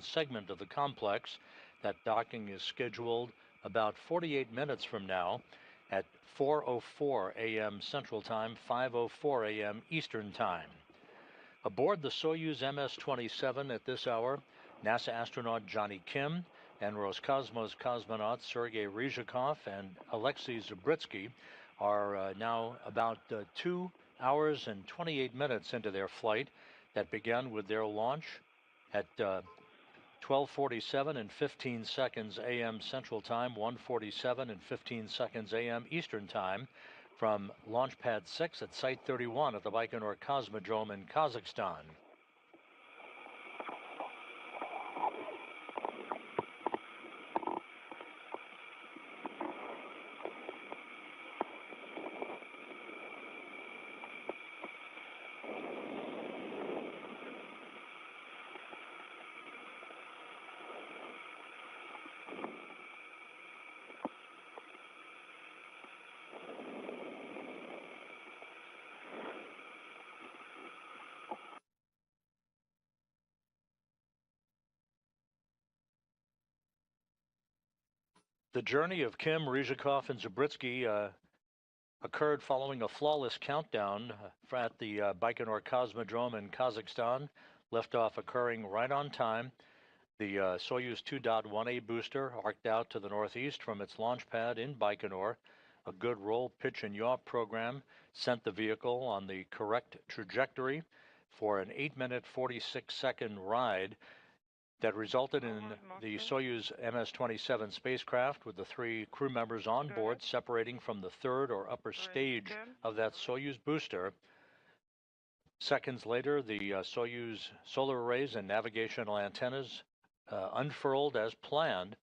segment of the complex. That docking is scheduled about 48 minutes from now at 4:04 a.m. Central Time, 5:04 a.m. Eastern Time. Aboard the Soyuz MS-27 at this hour, NASA astronaut Johnny Kim and Roscosmos cosmonauts Sergei Ryzhikov and Alexei Zabritsky are now about 2 hours and 28 minutes into their flight that began with their launch at 12:47 and 15 seconds a.m. Central Time, 1:47 and 15 seconds a.m. Eastern Time from Launch Pad 6 at Site 31 at the Baikonur Cosmodrome in Kazakhstan. The journey of Kim, Ryzhikov, and Zabritsky occurred following a flawless countdown at the Baikonur Cosmodrome in Kazakhstan, liftoff occurring right on time. The Soyuz 2.1A booster arced out to the northeast from its launch pad in Baikonur. A good roll, pitch, and yaw program sent the vehicle on the correct trajectory for an 8-minute, 46-second ride that resulted in the Soyuz MS-27 spacecraft with the 3 crew members on board separating from the third or upper stage of that Soyuz booster. Seconds later, the Soyuz solar arrays and navigational antennas unfurled as planned,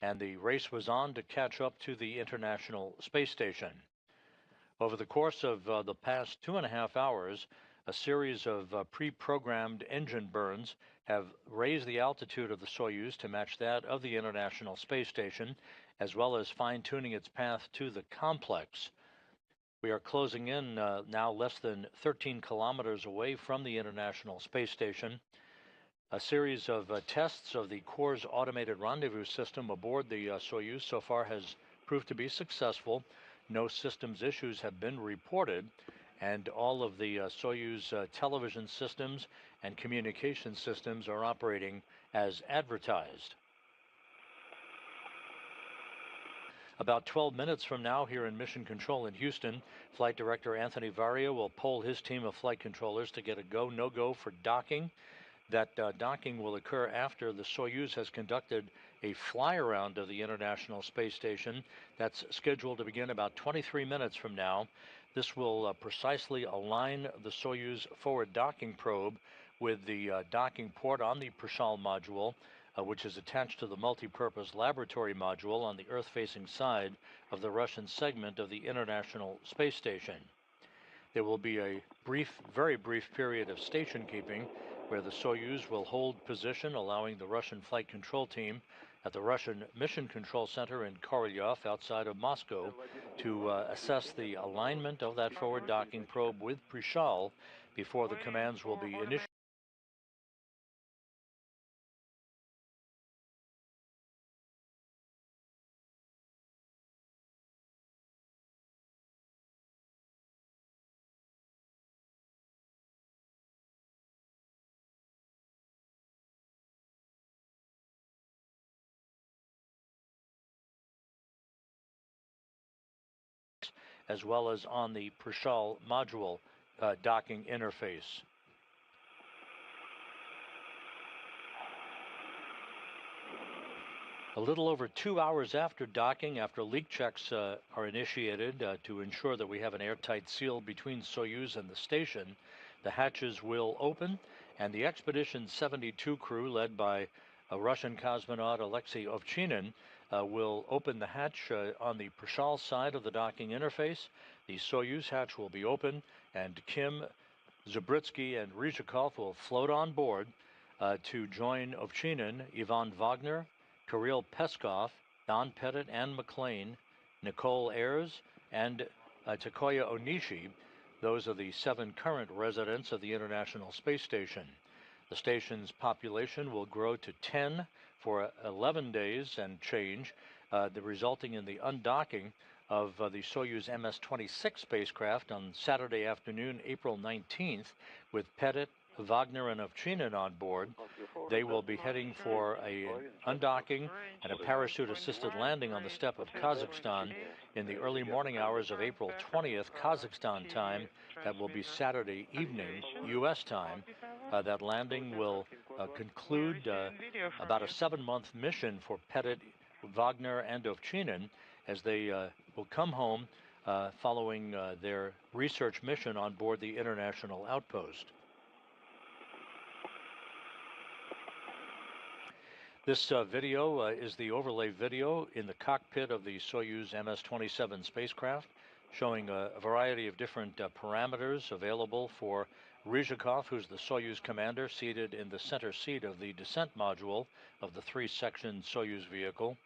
and the race was on to catch up to the International Space Station. Over the course of the past 2.5 hours, a series of pre-programmed engine burns have raised the altitude of the Soyuz to match that of the International Space Station, as well as fine-tuning its path to the complex. We are closing in now less than 13 kilometers away from the International Space Station. A series of tests of the Corps' automated rendezvous system aboard the Soyuz so far has proved to be successful. No systems issues have been reported, and all of the Soyuz television systems and communication systems are operating as advertised. About 12 minutes from now, here in Mission Control in Houston, Flight Director Anthony Varia will poll his team of flight controllers to get a go, no-go for docking. That docking will occur after the Soyuz has conducted a fly-around of the International Space Station. That's scheduled to begin about 23 minutes from now. This will precisely align the Soyuz forward docking probe with the docking port on the Prishal module, which is attached to the multi-purpose laboratory module on the Earth-facing side of the Russian segment of the International Space Station. There will be a brief, very brief period of station keeping where the Soyuz will hold position, allowing the Russian flight control team at the Russian Mission Control Center in Korolyov outside of Moscow to assess the alignment of that forward docking probe with Prishal before the commands will be initiated. As well as on the Prishal module docking interface. A little over 2 hours after docking, after leak checks are initiated to ensure that we have an airtight seal between Soyuz and the station, the hatches will open, and the Expedition 72 crew, led by a Russian cosmonaut Alexei Ovchinin, will open the hatch on the Prishal side of the docking interface. The Soyuz hatch will be open, and Kim, Zabritsky, and Ryzhikov will float on board to join Ovchinin, Ivan Wagner, Kirill Peskov, Don Pettit, Ann McLean, Nicole Ayers, and Takoya Onishi. Those are the 7 current residents of the International Space Station. The station's population will grow to 10 for 11 days and change, resulting in the undocking of the Soyuz MS-26 spacecraft on Saturday afternoon, April 19th, with Petit, Wagner, and Ovchinin on board. They will be heading for an undocking and a parachute-assisted landing on the steppe of Kazakhstan in the early morning hours of April 20th, Kazakhstan time. That will be Saturday evening, U.S. time. That landing will conclude about a 7-month mission for Petit, Wagner, and Ovchinin as they will come home following their research mission on board the International Outpost. This video is the overlay video in the cockpit of the Soyuz MS-27 spacecraft, showing a variety of different parameters available for Ryzhikov, who's the Soyuz commander, seated in the center seat of the descent module of the 3-section Soyuz vehicle.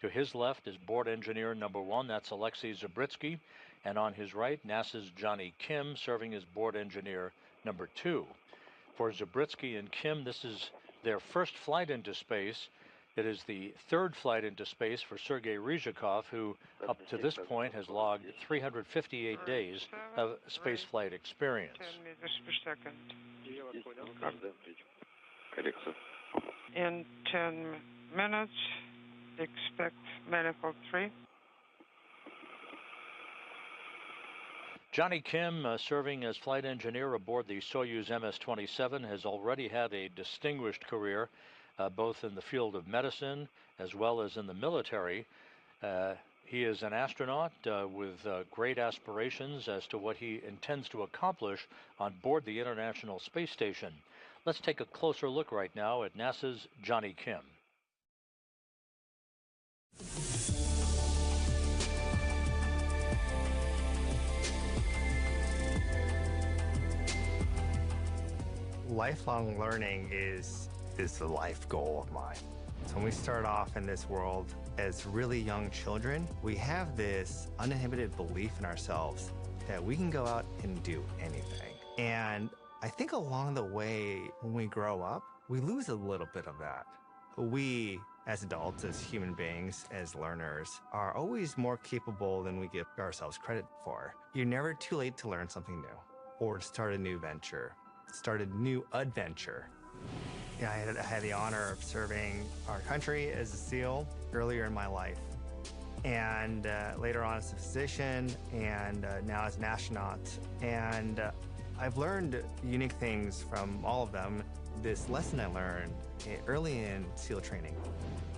To his left is board engineer number 1, that's Alexei Zabritsky, and on his right, NASA's Johnny Kim, serving as board engineer number 2. For Zabritsky and Kim, this is their first flight into space. It is the 3rd flight into space for Sergei Ryzhikov, who up to this point has logged 358 days of spaceflight experience. 10 meters per second. In 10 minutes, expect manifold 3. Johnny Kim, serving as flight engineer aboard the Soyuz MS-27, has already had a distinguished career, both in the field of medicine as well as in the military. He is an astronaut with great aspirations as to what he intends to accomplish on board the International Space Station. Let's take a closer look right now at NASA's Johnny Kim. Lifelong learning is the life goal of mine. So when we start off in this world as really young children, we have this uninhibited belief in ourselves that we can go out and do anything. And I think along the way, when we grow up, we lose a little bit of that. We, as adults, as human beings, as learners, are always more capable than we give ourselves credit for. You're never too late to learn something new or to start a new venture, start a new adventure. Yeah, I had the honor of serving our country as a SEAL earlier in my life, and later on as a physician, and now as an astronaut. And I've learned unique things from all of them. This lesson I learned early in SEAL training,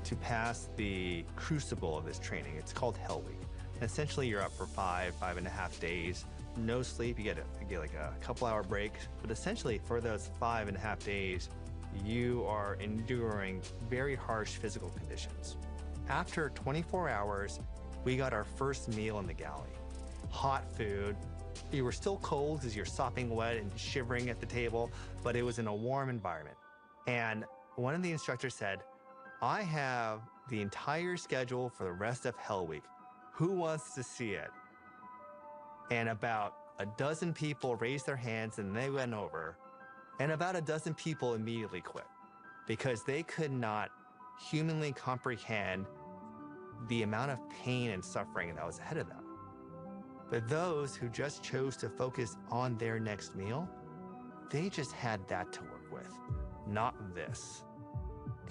to pass the crucible of this training, it's called Hell Week. And essentially, you're up for 5.5 days, no sleep. You get like a couple-hour break, but essentially for those 5.5 days, you are enduring very harsh physical conditions. After 24 hours, we got our first meal in the galley. Hot food. You were still cold because you're sopping wet and shivering at the table, but it was in a warm environment. And one of the instructors said, I have the entire schedule for the rest of Hell Week. Who wants to see it? And about a dozen people raised their hands and they went over. And about a dozen people immediately quit because they could not humanly comprehend the amount of pain and suffering that was ahead of them. But those who just chose to focus on their next meal, they just had that to work with, not this.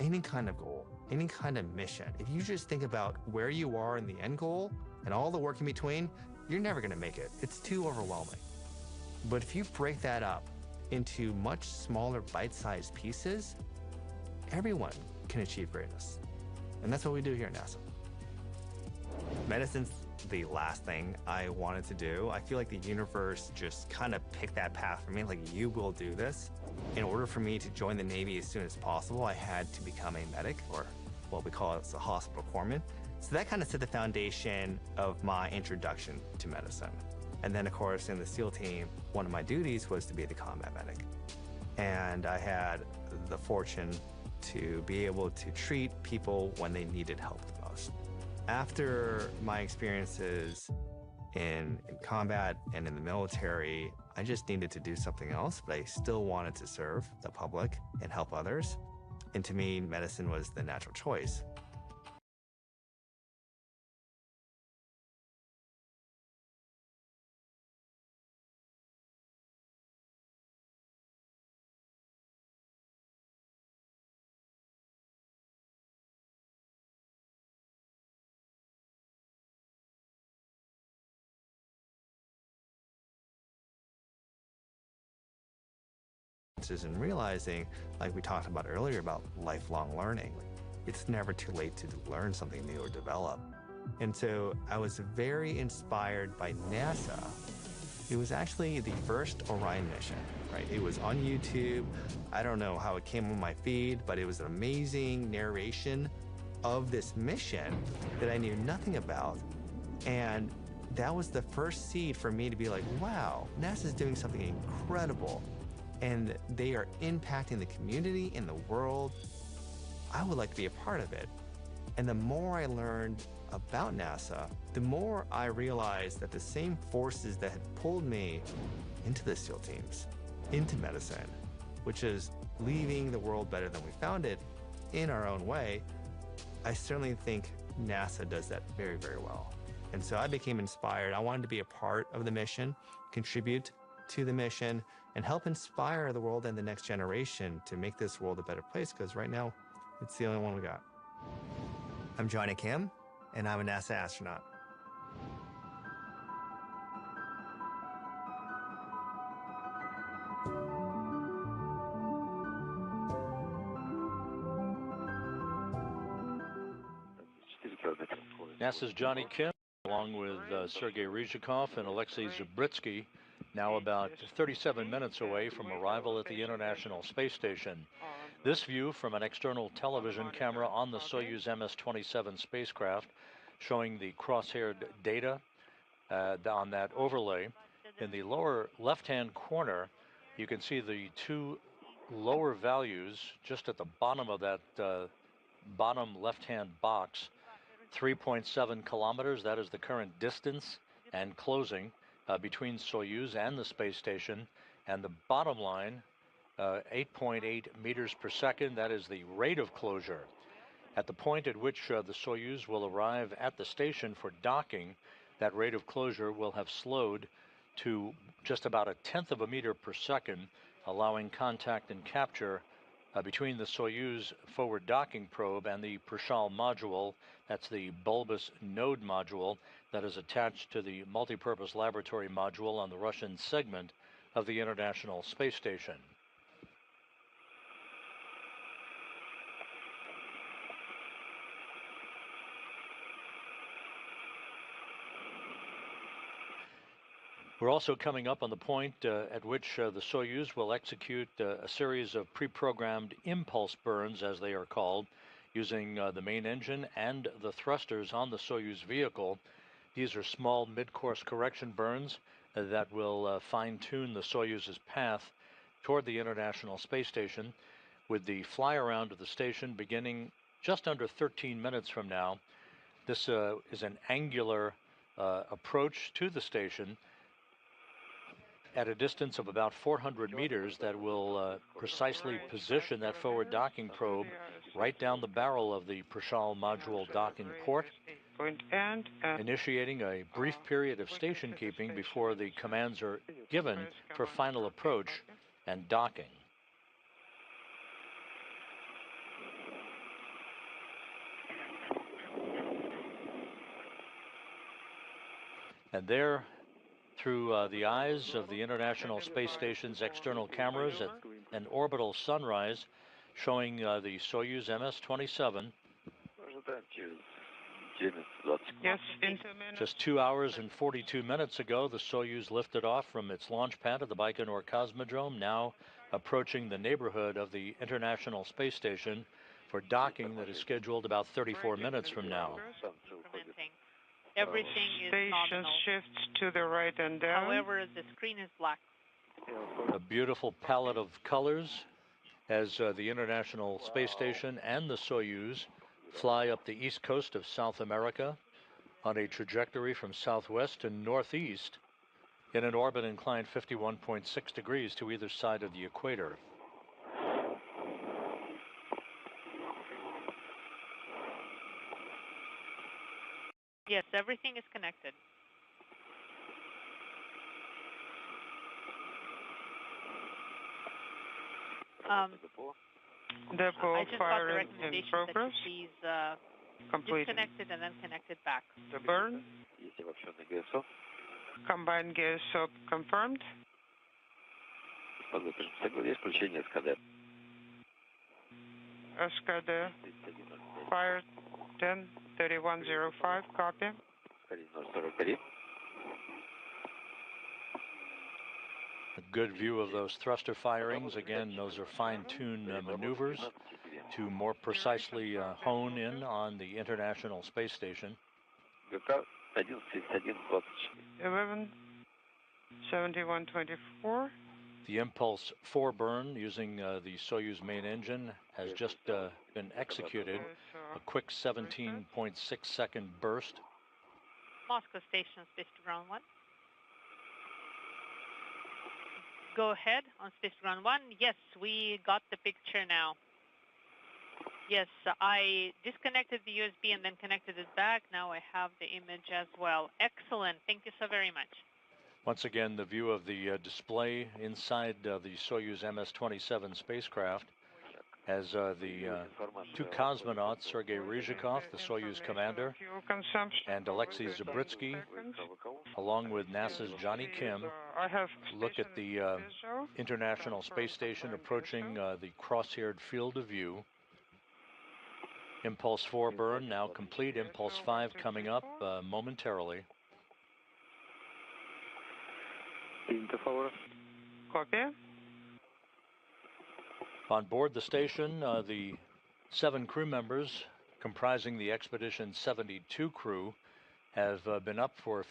Any kind of goal, any kind of mission, if you just think about where you are in the end goal and all the work in between, you're never going to make it. It's too overwhelming. But if you break that up into much smaller bite-sized pieces, everyone can achieve greatness. And that's what we do here at NASA. Medicine's the last thing I wanted to do. I feel like the universe just kind of picked that path for me, like, you will do this. In order for me to join the Navy as soon as possible, I had to become a medic, or what we call it, a hospital corpsman. So that kind of set the foundation of my introduction to medicine. And then, of course, in the SEAL team, one of my duties was to be the combat medic. And I had the fortune to be able to treat people when they needed help the most. After my experiences in combat and in the military. I just needed to do something else, but I still wanted to serve the public and help others. And to me, medicine was the natural choice. And realizing, like we talked about earlier, about lifelong learning. It's never too late to learn something new or develop. And so I was very inspired by NASA. It was actually the first Orion mission, right? It was on YouTube. I don't know how it came on my feed, but it was an amazing narration of this mission that I knew nothing about. And that was the first seed for me to be like, wow, NASA's doing something incredible. And they are impacting the community and the world. I would like to be a part of it. And the more I learned about NASA, the more I realized that the same forces that had pulled me into the SEAL teams, into medicine, which is leaving the world better than we found it in our own way, I certainly think NASA does that very, very well. And so I became inspired. I wanted to be a part of the mission, contribute to the mission, and help inspire the world and the next generation to make this world a better place, because right now, it's the only one we got. I'm Johnny Kim, and I'm a NASA astronaut. NASA's Johnny Kim, along with Sergei Ryzhikov and Alexei Zabritsky, now about 37 minutes away from arrival at the International Space Station. This view from an external television camera on the Soyuz MS-27 spacecraft, showing the crosshaired data on that overlay. In the lower left-hand corner, you can see the two lower values just at the bottom of that bottom left-hand box. 3.7 kilometers, that is the current distance and closing between Soyuz and the space station. And the bottom line, 8.8 meters per second, that is the rate of closure. At the point at which the Soyuz will arrive at the station for docking, that rate of closure will have slowed to just about 1/10 of a meter per second, allowing contact and capture between the Soyuz forward docking probe and the Prishal module. That's the bulbous node module that is attached to the multipurpose laboratory module on the Russian segment of the International Space Station. We're also coming up on the point at which the Soyuz will execute a series of pre-programmed impulse burns, as they are called, using the main engine and the thrusters on the Soyuz vehicle. These are small mid-course correction burns that will fine-tune the Soyuz's path toward the International Space Station, with the fly-around of the station beginning just under 13 minutes from now. This is an angular approach to the station at a distance of about 400 meters that will precisely position that forward docking probe right down the barrel of the Prishal module docking port, initiating a brief period of station keeping before the commands are given for final approach and docking. And there, through the eyes of the International Space Station's external cameras, at an orbital sunrise showing the Soyuz MS-27. Yes, Just 2 hours and 42 minutes ago, the Soyuz lifted off from its launch pad at the Baikonur Cosmodrome, now approaching the neighborhood of the International Space Station for docking that is scheduled about 34 minutes from now. Everything is station nominal. shifts to the right and down. However, the screen is black. A beautiful palette of colors as the International Space Station and the Soyuz fly up the east coast of South America, on a trajectory from southwest to northeast in an orbit inclined 51.6 degrees to either side of the equator. Yes, everything is connected. Depot I just got the firing in recommendation progress. that you please Completed. disconnect it and then connect it back. The burn. Combined GSO confirmed. SKD fired 10-3105, copy. A good view of those thruster firings. Again, those are fine-tuned maneuvers to more precisely hone in on the International Space Station. 11-7124. The Impulse 4 burn using the Soyuz main engine has just been executed. A quick 17.6-second burst. Moscow Station, Space to Ground 1. Go ahead on Space to Ground 1. Yes, we got the picture now. Yes, I disconnected the USB and then connected it back. Now I have the image as well. Excellent. Thank you so very much. Once again, the view of the display inside the Soyuz MS-27 spacecraft as the two cosmonauts, Sergei Ryzhikov, the Soyuz commander, and Alexei Zabritsky, along with NASA's Johnny Kim, look at the International Space Station approaching the cross-haired field of view. Impulse 4 burn now complete. Impulse 5 coming up momentarily. Copy. On board the station, the 7 crew members comprising the Expedition 72 crew have been up for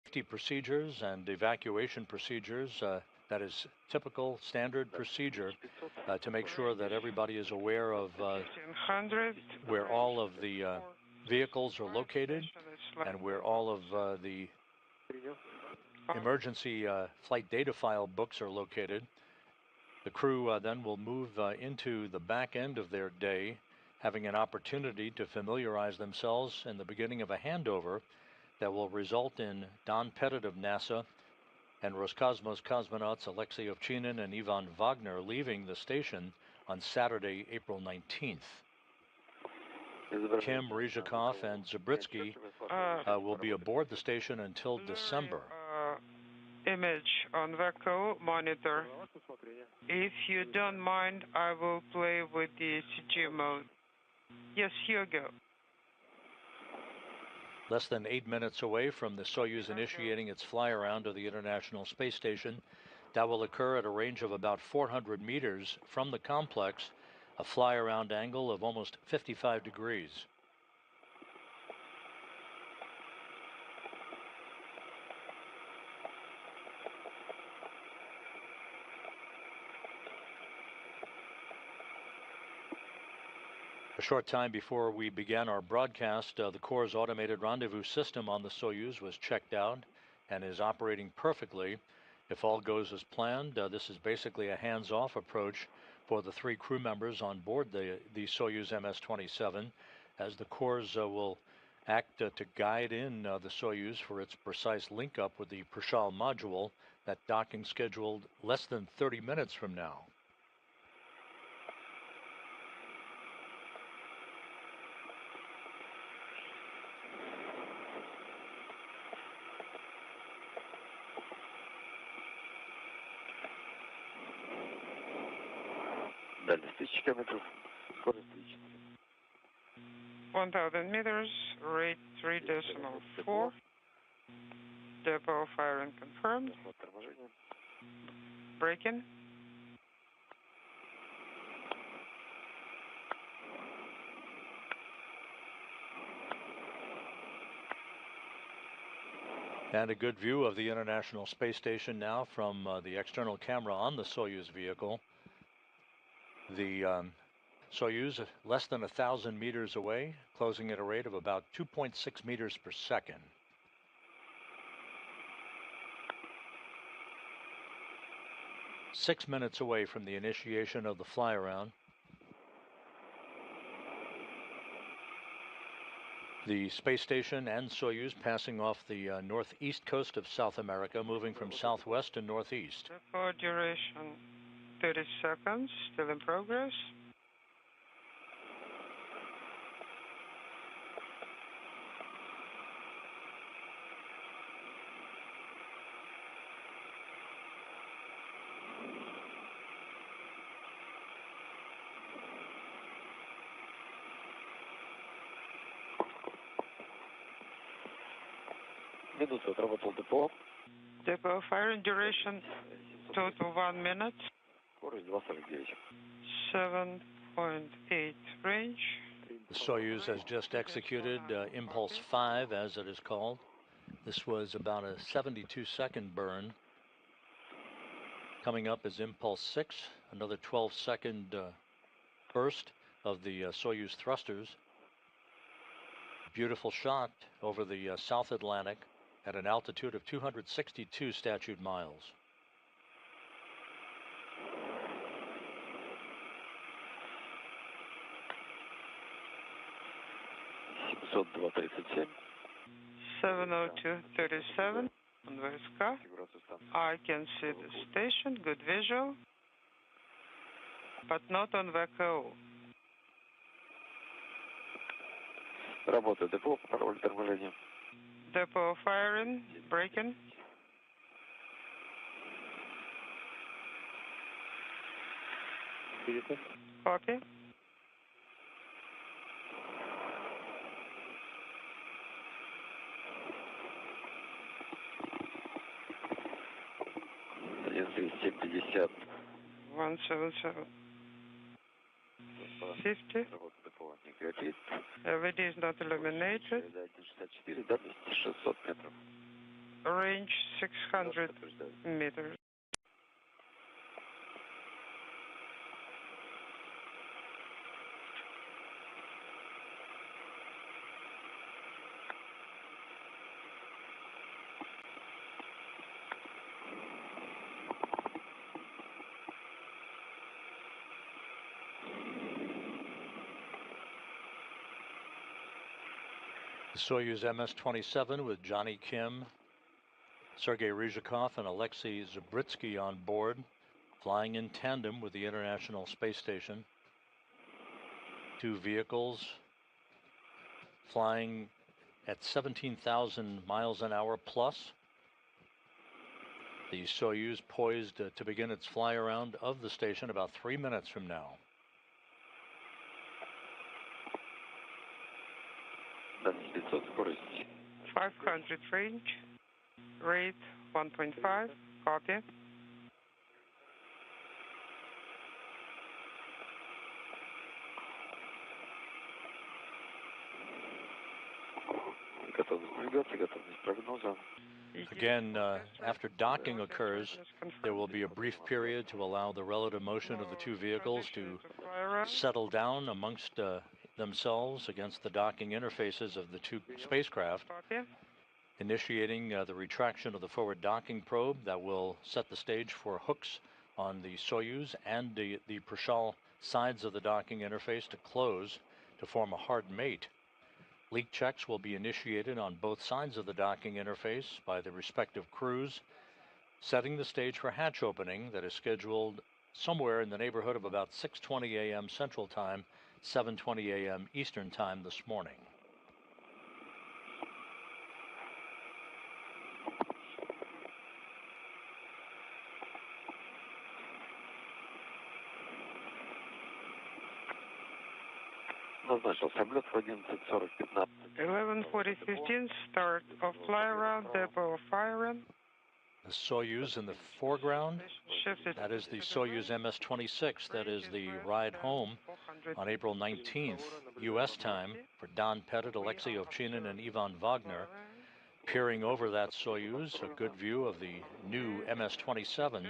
safety procedures and evacuation procedures. That is typical standard procedure to make sure that everybody is aware of where all of the vehicles are located and where all of the emergency flight data file books are located. The crew then will move into the back end of their day, having an opportunity to familiarize themselves in the beginning of a handover that will result in Don Pettit of NASA and Roscosmos cosmonauts Alexei Ovchinin and Ivan Wagner leaving the station on Saturday, April 19th. Kim, Ryzhikov, and Zabritsky will be aboard the station until December. Image on VECO monitor. If you don't mind, I will play with the CG mode. Yes, here you go. Less than 8 minutes away from the Soyuz initiating its fly-around to the International Space Station. That will occur at a range of about 400 meters from the complex, a fly-around angle of almost 55 degrees. A short time before we began our broadcast, the Corps' automated rendezvous system on the Soyuz was checked out and is operating perfectly. If all goes as planned, this is basically a hands-off approach for the 3 crew members on board the Soyuz MS-27, as the Corps will act to guide in the Soyuz for its precise link-up with the Prishal module, that docking scheduled less than 30 minutes from now. Дальность 1000 километров, скорость 1000 meters, rate 3.4. Depot firing confirmed. Braking. And a good view of the International Space Station now from the external camera on the Soyuz vehicle. The Soyuz less than 1,000 meters away, closing at a rate of about 2.6 meters per second. Six minutes away from the initiation of the fly-around. The space station and Soyuz passing off the northeast coast of South America, moving from southwest to northeast. For duration 30 seconds, still in progress. Минуту отработал ДПО. Depot firing duration total 1 minute. Скорость 2,49. 7.8 range. The Soyuz has just executed Impulse 5, as it is called. This was about a 72-second burn. Coming up is Impulse 6, another 12-second burst of the Soyuz thrusters. Beautiful shot over the South Atlantic at an altitude of 262 statute miles. Сот 2,37. 702.37 on VSK. I can see the station, good visual, but not on VKO. Работа ДПО, пароль торможения. Depot firing, braking. Copy. Один 3750. 177. 50. Работа ДПО не горит. LED is not illuminated. Среда 1,64, дальность 600 метров. Range 600 meters. The Soyuz MS-27 with Johnny Kim, Sergei Ryzhikov, and Alexei Zabritsky on board, flying in tandem with the International Space Station. Two vehicles flying at 17,000 miles an hour plus. The Soyuz poised to begin its fly around of the station about 3 minutes from now. Дальность 500, скорость 500 range. Rate 1.5. Copy. готовность навигации, готовность прогноза. Again, after docking occurs, there will be a brief period to allow the relative motion of the two vehicles to settle down amongst themselves against the docking interfaces of the two spacecraft, Copy. initiating the retraction of the forward docking probe that will set the stage for hooks on the Soyuz and the Prishal sides of the docking interface to close to form a hard mate. Leak checks will be initiated on both sides of the docking interface by the respective crews, setting the stage for hatch opening that is scheduled somewhere in the neighborhood of about 6:20 a.m. Central Time, 7:20 a.m. Eastern Time this morning. Назначил самолет в 11:40-15. 11:40:15 start of fly around. Depot firing. The Soyuz in the foreground, Shifted. that is the Soyuz MS-26, that is the ride home on April 19th, U.S. time, for Don Pettit, Alexei Ovchinin, and Ivan Wagner. Peering over that Soyuz, a good view of the new MS-27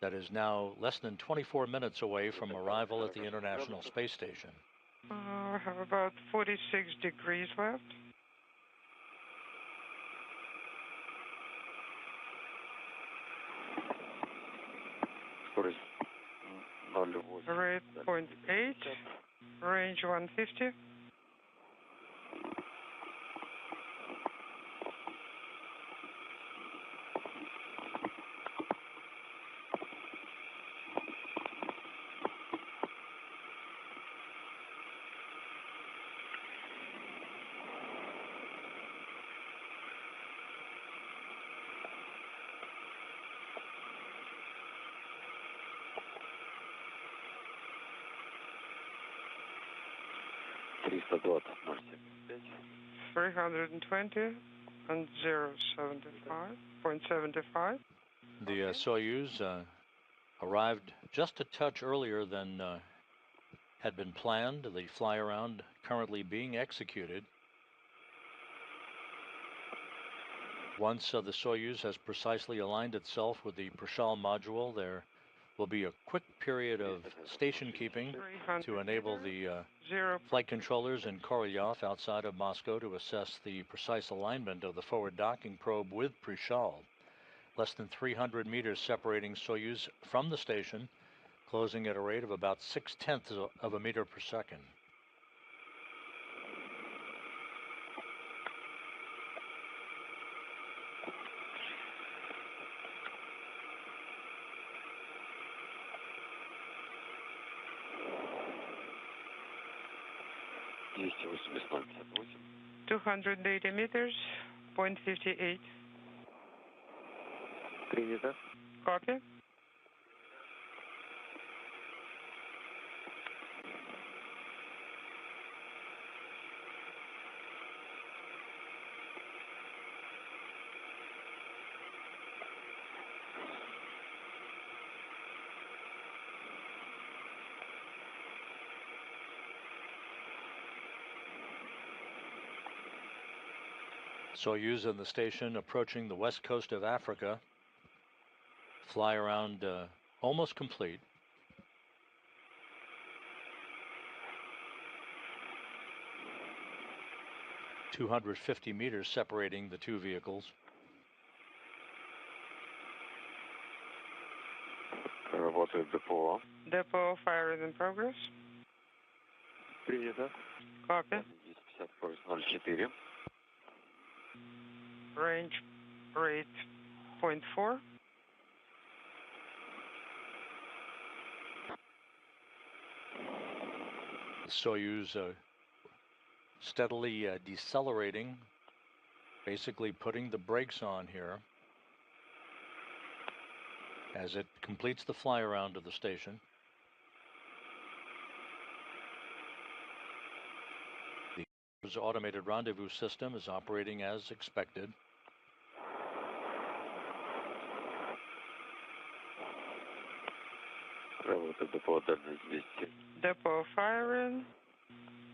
that is now less than 24 minutes away from arrival at the International Space Station. We have about 46 degrees left. Rate 0.8, range 150. $320.075. 320 and 0.75. The Soyuz arrived just a touch earlier than had been planned. The fly around currently being executed. Once the Soyuz has precisely aligned itself with the Prishal module, there will be a quick period of station keeping to enable the flight controllers in Korolyov outside of Moscow to assess the precise alignment of the forward docking probe with Prishal. Less than 300 meters separating Soyuz from the station, closing at a rate of about 0.6 of a meter per second. $280.58. 280 meters, 0.58. Принято. Copy. Soyuz in the station approaching the west coast of Africa. Fly around almost complete. (250 meters separating the two vehicles. Работает ДПО. Depot firing in progress. Принято. Copy. 1050, скорость 0,4. Range rate 0.4. Soyuz steadily decelerating, basically putting the brakes on here as it completes the fly around of the station. The automated rendezvous system is operating as expected. Работает ДПО, дальность 200. Depot firing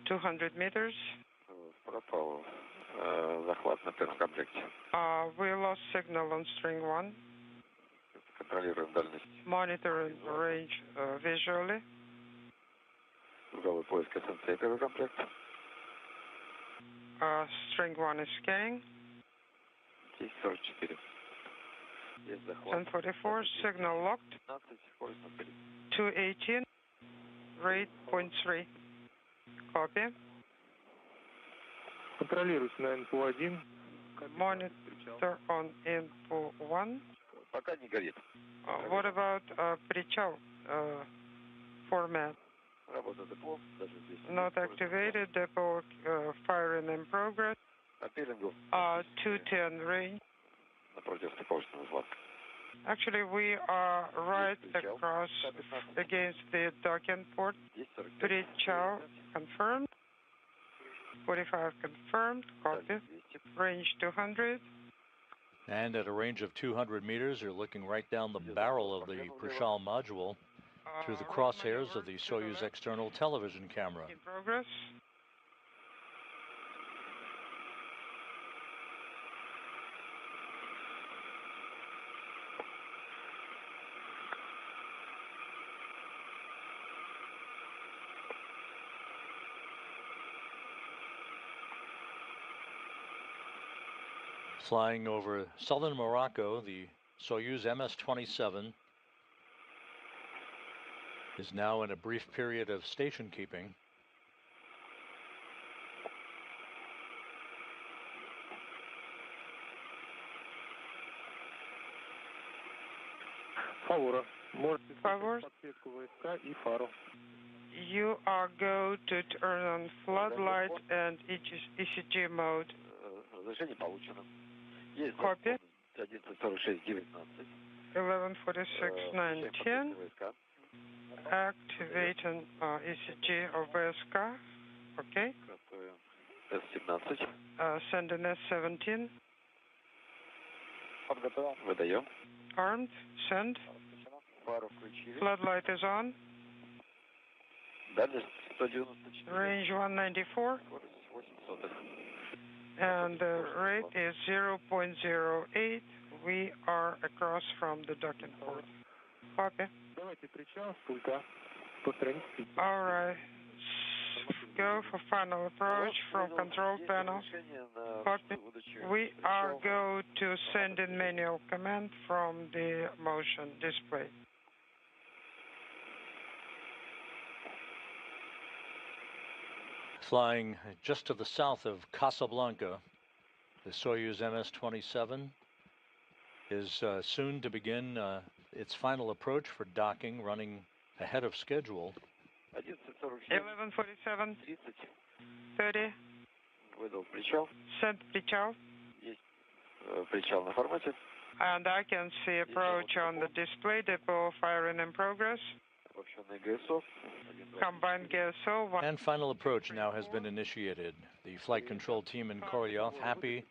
200 meters. Пропал. Захват на первом комплекте. We lost signal on string 1. Контролируем дальность. Monitoring range visually. Круговой поиск СНЦ, первый комплект. String 1 is scanning. 1044. Есть захват. 1044, signal locked. 15, скорость 0,3. 218, rate 0.3. Copy. Контролируйте на НПУ-1. Monitor on info 1. Пока не горит. What about причал format? Работа ДПО, даже здесь. Not activated, depot firing in progress. На пеленгу. 210 range. Напротив стыковочного узла. Actually, we are right across against the docking port. 1045. Причал confirmed. 45 confirmed. Copy. Range 200. And at a range of 200 meters, you're looking right down the barrel of the Prishal module through the crosshairs of the Soyuz external television camera. In progress. Flying over southern Morocco, the Soyuz MS-27 is now in a brief period of station keeping. Favor. Можете Favor. подсветку ВСК и фару. You are go to turn on floodlight and ECG mode. Разрешение получено. Есть Copy. 1146-19. 1146-19. Activating ECG of VSK. Okay. Готовим. С-17. Sending S-17. Подготовил. Выдаем. Armed. Send. Фару включили. Floodlight is on. Дальность 194. Range 194. Скорость 800. And the rate is 0.08. We are across from the docking port. Copy. Давайте причал, пульта. По странице. All right. Go for final approach from control panel. Copy. We are go to send in manual command from the motion display. Flying just to the south of Casablanca, the Soyuz MS-27 is soon to begin its final approach for docking, running ahead of schedule. 11:47, 30. Выдал причал. Send причал. Есть причал на формате. And I can see approach on the display. Depot firing in progress. Обобщенный ГСО. Combined GSO. And final approach now has been initiated. The flight control team in Korolyov happy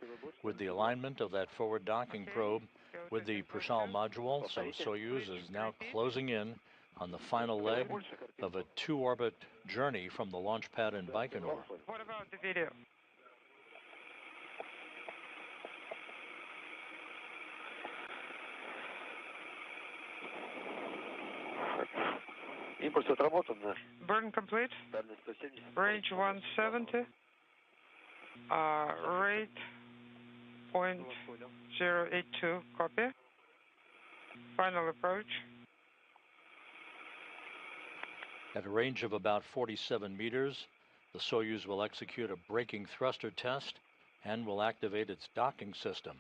with the alignment of that forward docking probe with the Prishal module, so Soyuz is now closing in on the final leg of a two-orbit journey from the launch pad in Baikonur. What about the video? Импульс отработан. Burn complete. Дальность 170. Range 170. Rate 0.082. Copy. Final approach. At a range of about 47 meters, the Soyuz will execute a braking thruster test and will activate its docking system.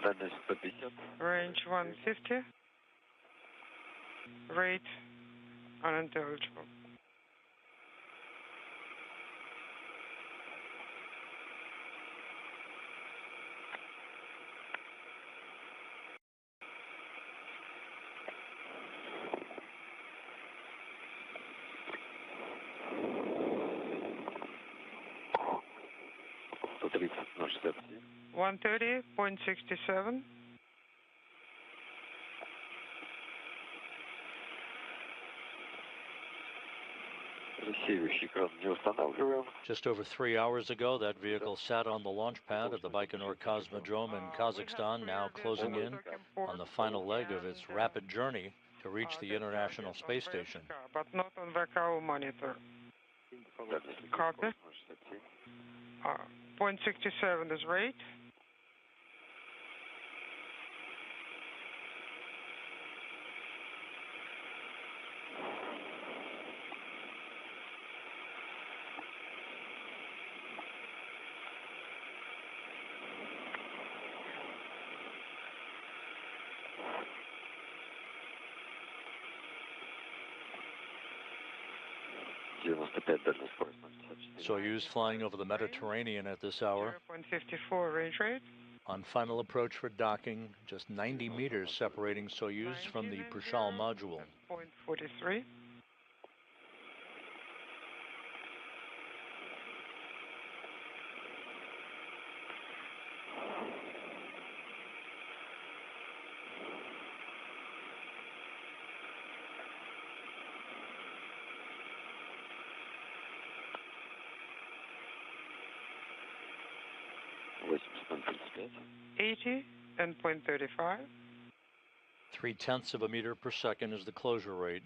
Дальность 150. Range 150. Rate unintelligible. $130.67. 130.67. Рассеивающий экран не устанавливаем. Just over 3 hours ago, that vehicle sat on the launch pad at the Baikonur Cosmodrome in Kazakhstan, now closing in on the final leg of its rapid journey to reach the International Space Station. But not on VKO monitor. Copy. 0.67 is rate. Soyuz flying over the Mediterranean at this hour. 0.54 range rate. On final approach for docking, just 90 meters separating Soyuz from the Prishal module. 0.43. And 0.35. 0.3 of a meter per second is the closure rate.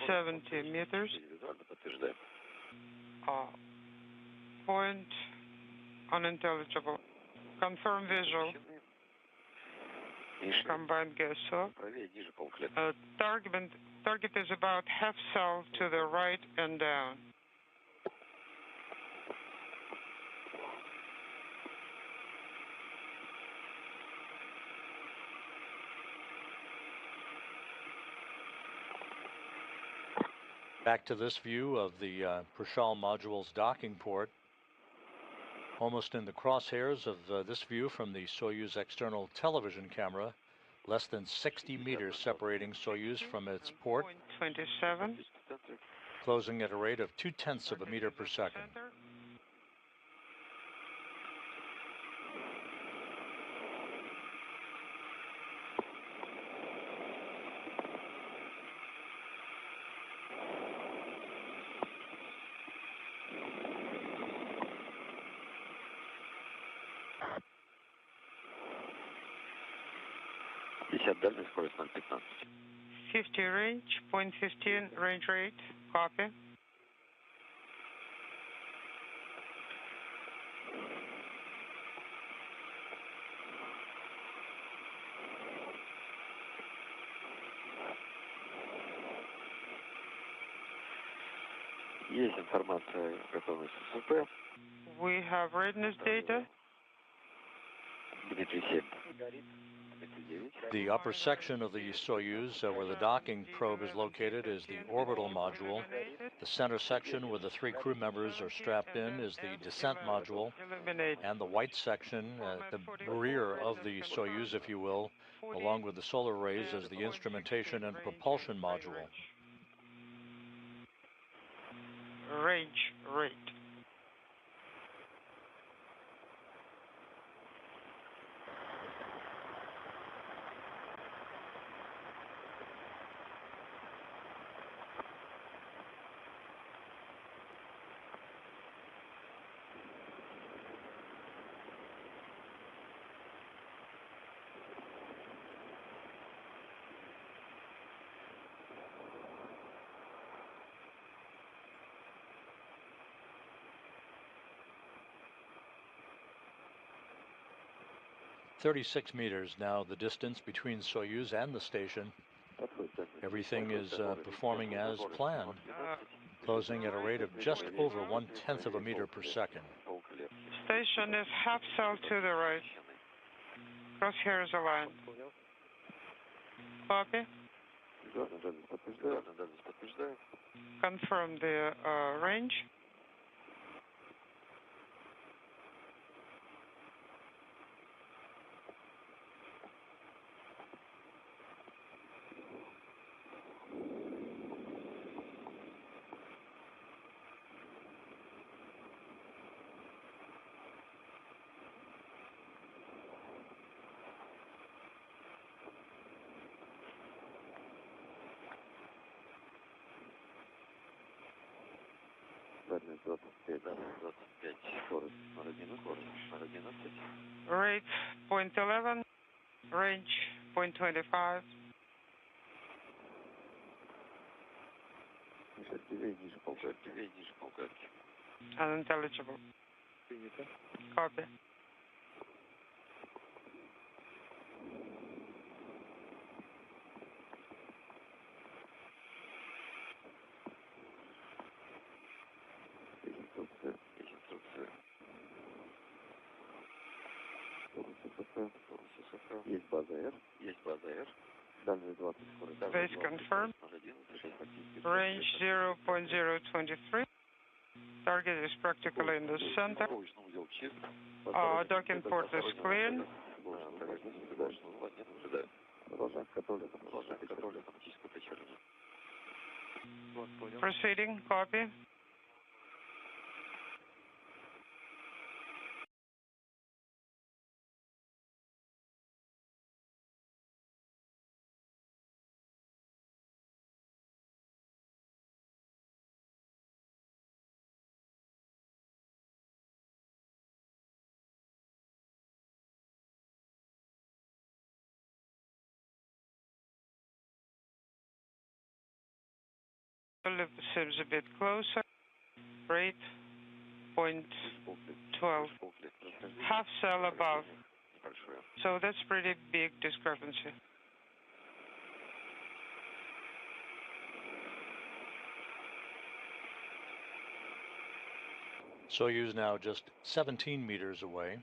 70 meters. Point unintelligible. Confirm visual. Combined gas source. Target is about half sail to the right and down. Back to this view of the Prashal module's docking port. Almost in the crosshairs of this view from the Soyuz external television camera, less than 60 meters separating Soyuz from its port, 27. closing at a rate of 0.2 of a meter per second. Дальность, скорость 0,15. 50 range, 0.15 range rate, copy. Есть информация о готовности СП. We have readiness data. Дмитрий 7. The upper section of the Soyuz, where the docking probe is located, is the orbital module. The center section where the 3 crew members are strapped in is the descent module. And the white section, the rear of the Soyuz, if you will, along with the solar arrays, is the instrumentation and propulsion module. Range rate. "36 meters now, the distance between Soyuz and the station. Everything is performing as planned, closing at a rate of just over 1/10 of a meter per second. Station is half sail to the right. Crosshairs aligned. Copy. Confirm the range. Дальность 25. 25. Скорость 0,11. Rate 0.11. Range 0.25. Ниже полкатки. Unintelligible. Copy. Есть база R. Дальность 20. Скорость. Base confirmed. Range 0.023. Target is practically in the center. Docking port is clear. Proceeding, copy. seems a bit closer. Rate point 12. Half cell above. So that's pretty big discrepancy. Soyuz now just 17 meters away.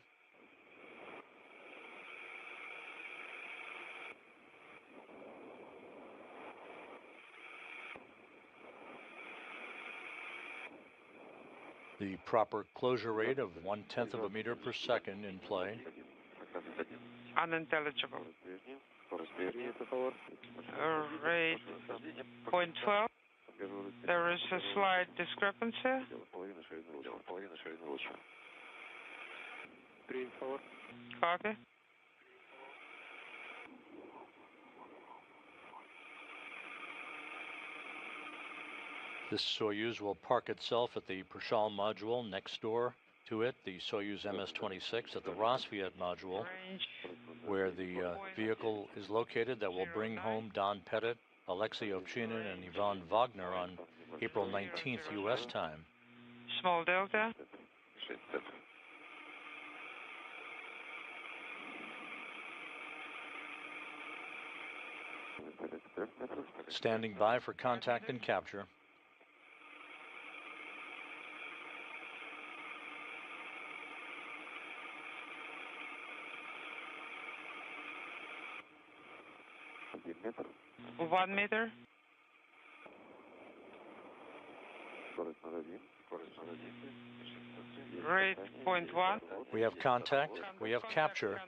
The proper closure rate of 1/10 of a meter per second in play. Unintelligible. Rate point 12. There is a slight discrepancy. 3 4. Copy. This Soyuz will park itself at the Prashal module next door to it, the Soyuz MS-26 at the Rosviet module, Range where the vehicle is located that will bring home Don Pettit, Alexei Ovchinin, and Ivan Wagner on April 19th U.S. time. small delta. Standing by for contact and capture. Метр. 1 meter. Rate point 1. We have contact. We have capture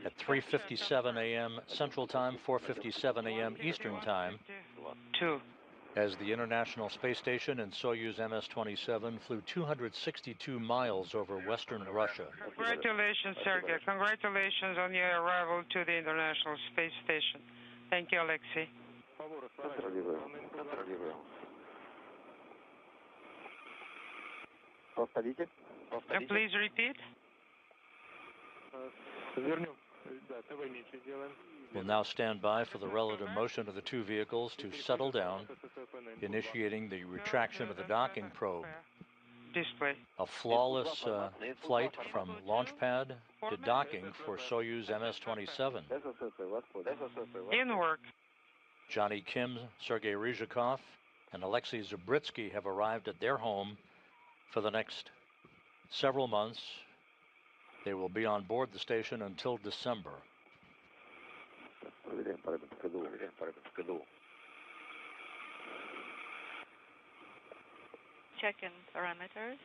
at 3:57 a.m. Central Time, 4:57 a.m. Eastern Time, 2. as the International Space Station and Soyuz MS-27 flew 262 miles over western Russia. Congratulations, Sergei. Congratulations on your arrival to the International Space Station. Thank you, Alexei. Контролируем. Повторите. Please repeat. Вернем. Да, ТВ-мичи сделаем. We'll now stand by for the relative motion of the two vehicles to settle down, initiating the retraction of the docking probe. Display. A flawless flight from launch pad to docking for Soyuz MS-27. In work. Johnny Kim, Sergei Ryzhikov, and Alexei Zabritsky have arrived at their home for the next several months. They will be on board the station until December. Check-in parameters.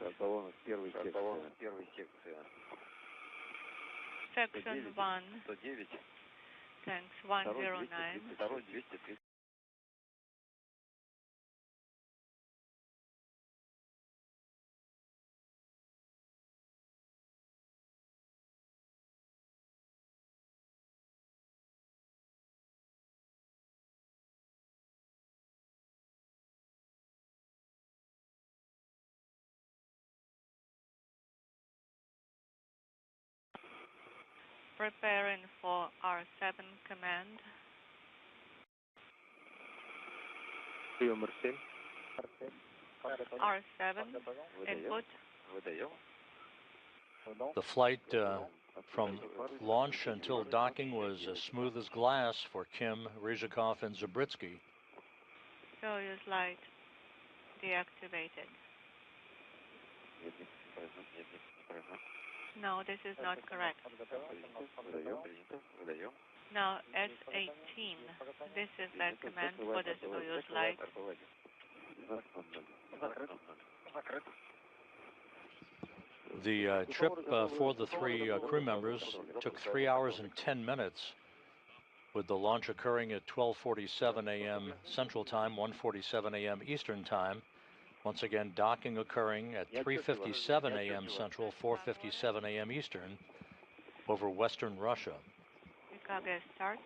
Section 1, thanks, 109. Preparing for R7 command. Прием R7. R7 input. The flight from launch until docking was as smooth as glass for Kim, Ryzhikov, and Zabritsky. Soyuz light deactivated. No, this is not correct. Now, S18, this is the command for the Soyuz light. The trip for the three crew members took 3 hours and 10 minutes, with the launch occurring at 12:47 a.m. Central Time, 1:47 a.m. Eastern Time. Once again, docking occurring at 3:57 a.m. Central, 4:57 a.m. Eastern, over western Russia. Chicago start.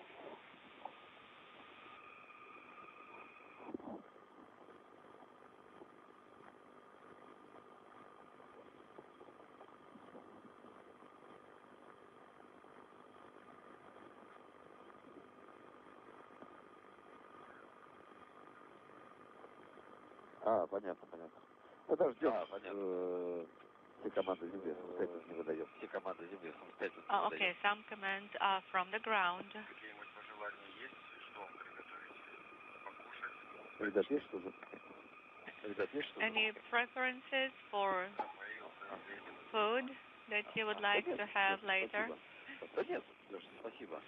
Понятно, понятно. Подождем. Все команды Земли самостоятельно не выдаем. Все команды Земли самостоятельно не выдаем. Okay, some commands are from the ground. Какие-нибудь пожелания есть? Что приготовить? Покушать? Ребят, есть что-то? Ребят, есть что-то? Any preferences for food that you would like to have later? Да нет, Леша, спасибо.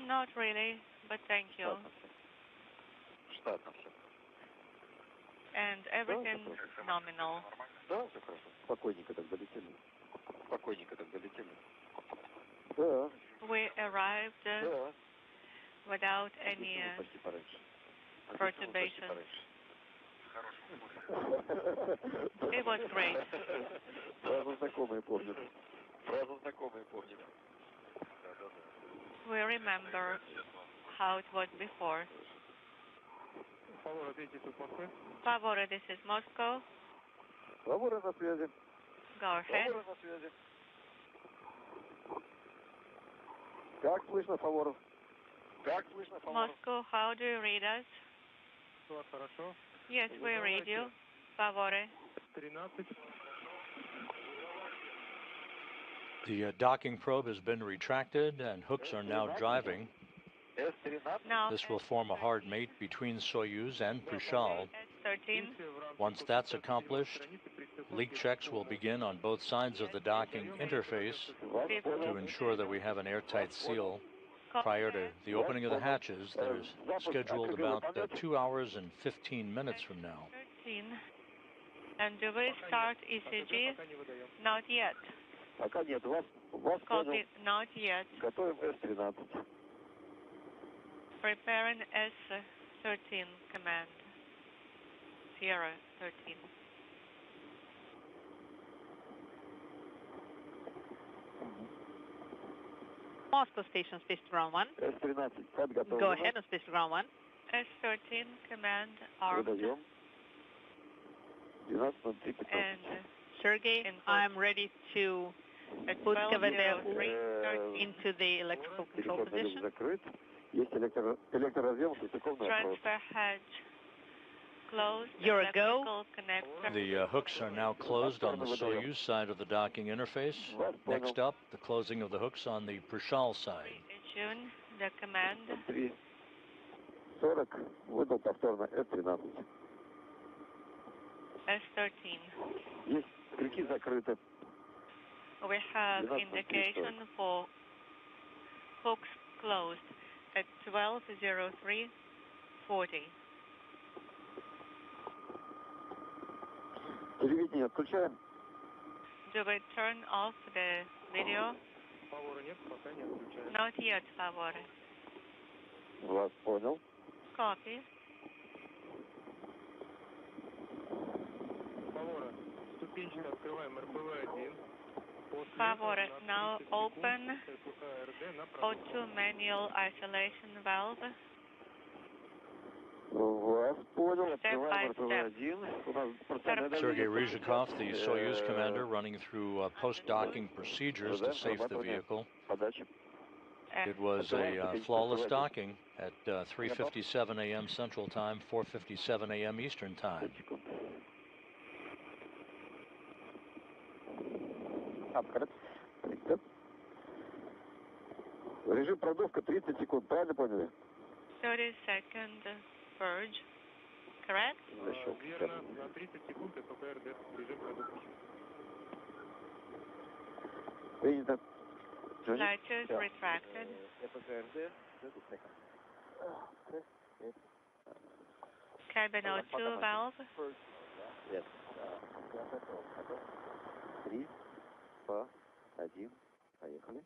Not really, but thank you. Штатно все. And everything's nominal. Да, все хорошо. Спокойненько так долетели. Спокойненько так долетели. Да. We arrived Да. without any Почти пораньше. perturbations. It was great. Сразу знакомые помнят. Сразу знакомые помнят. We remember how it was before. Favor, ответите тут Москвы. Favore, this is Moscow. Фаворы на связи. Go ahead. Фаворы на связи. Как слышно, Фаворов? Как слышно, Фаворов? Moscow, how do you read us? Все хорошо. Yes, we read you. Favore. 13. The docking probe has been retracted and hooks are now driving. Now, This will form a hard mate between Soyuz and Prishal. S13. Once that's accomplished, leak checks will begin on both sides of the docking interface to ensure that we have an airtight seal. Prior to the opening of the hatches, there's scheduled about 2 hours and 15 minutes from now. 13. And do we start ECG? Пока не выдаем. Not yet. Пока нет. Вас Copy. понял. Not yet. Готовим С-13. Preparing S13 command. Sierra 13. Moscow station, space to ground 1. С-13 подготовлено. Go ahead on space to ground 1. S13 command armed. Выдаем. 12:03. And Sergey, I'm ready to put KVD into the electrical control Переход на люк position. закрыт. Есть электроразъем, светофорный отвод. Transfer hatch closed. You're a go. Connector. The hooks are now closed on the Soyuz side of the docking interface. Next up, the closing of the hooks on the Prishal side. Tune the command. 3:40. Выдал повторно С-13. S13. Есть крюки закрыты. We have indication for hooks closed at 12:03:40. Телевидение отключаем. Do we turn off the video? Фавора нет, пока не отключаем. Not yet, Favore. Вас понял. Copy. Фавора, ступенчато открываем РПВ-1. Favore, now open O2 manual isolation valve. Вас понял. Step by Открываем step. РПВ-1. У нас процентное Sergei давление Ryzhikov, the 150. Soyuz commander, running through post-docking procedures to safe the vehicle. Подача. It was a flawless docking at 3:57 a.m. Central Time, 4:57 a.m. Eastern Time. Открыт. Принято. Режим продувка 30 секунд. Правильно поняли? 30-second purge. Correct? Верно, на 30 секунд РПРД, режим продукции. Принято. Latches retracted. Cabin O2 valve. Yes. 3, 2, 1. Поехали.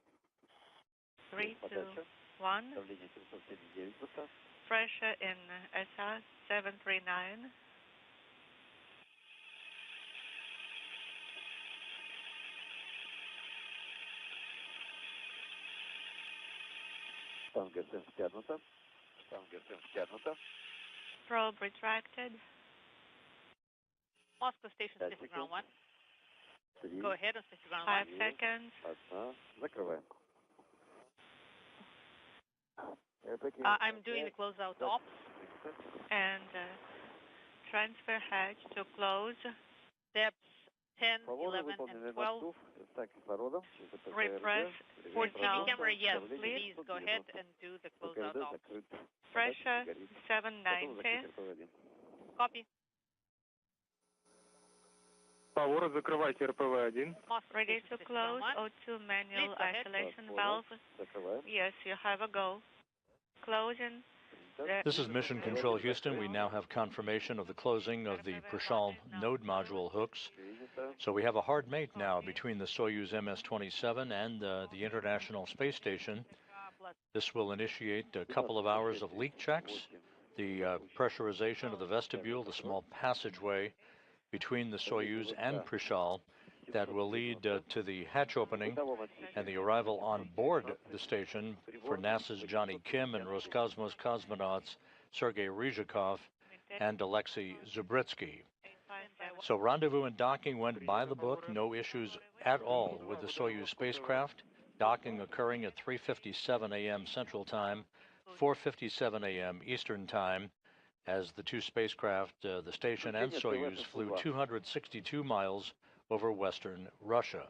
3, 2, 1. Давление 779 высота. Pressure in SR 739. Штанга СМ стянута. Штанга СМ стянута. Probe retracted. Moscow station, space ground 1. 3, Go ahead on space ground 1. 5 seconds. 1. Закрываем. I'm doing the closeout ops and Transfer hatch to close. Depths 10, 11, and 12. Repress. For TV Now camera, yes. complete. Please go ahead and do the closeout off. Pressure 790. Copy. Поворот, закрывайте РПВ-1. Ready to close. O2 manual Please go ahead. isolation valve. Yes, you have a go. Closing. This is Mission Control Houston. We now have confirmation of the closing of the Prishal node module hooks. So we have a hard mate now between the Soyuz MS-27 and the International Space Station. This will initiate a couple of hours of leak checks, the pressurization of the vestibule, the small passageway between the Soyuz and Prishal that will lead to the hatch opening and the arrival on board the station for NASA's Johnny Kim and Roscosmos cosmonauts Sergei Ryzhikov and Alexei Zubritsky. So rendezvous and docking went by the book, no issues at all with the Soyuz spacecraft. Docking occurring at 3:57 a.m. Central Time, 4:57 a.m. Eastern Time, as the two spacecraft, the station and Soyuz, flew 262 miles over western Russia.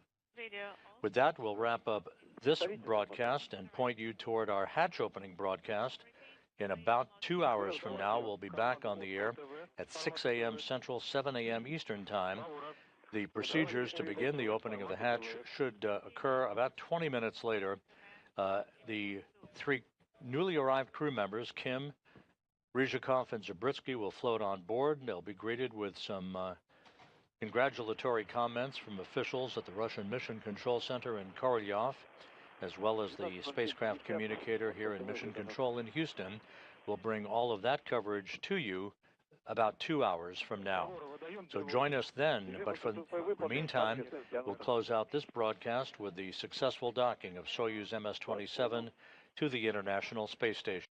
With that, we'll wrap up this broadcast and point you toward our hatch opening broadcast. In about 2 hours from now, we'll be back on the air at 6 a.m. Central, 7 a.m. Eastern Time. The procedures to begin the opening of the hatch should occur about 20 minutes later. The three newly arrived crew members, Kim, Ryzhikov, and Zubritsky, will float on board. They'll be greeted with some congratulatory comments from officials at the Russian Mission Control Center in Korolyov, as well as the spacecraft communicator here in Mission Control in Houston. We'll bring all of that coverage to you about 2 hours from now. So join us then, but for the meantime, we'll close out this broadcast with the successful docking of Soyuz MS-27 to the International Space Station.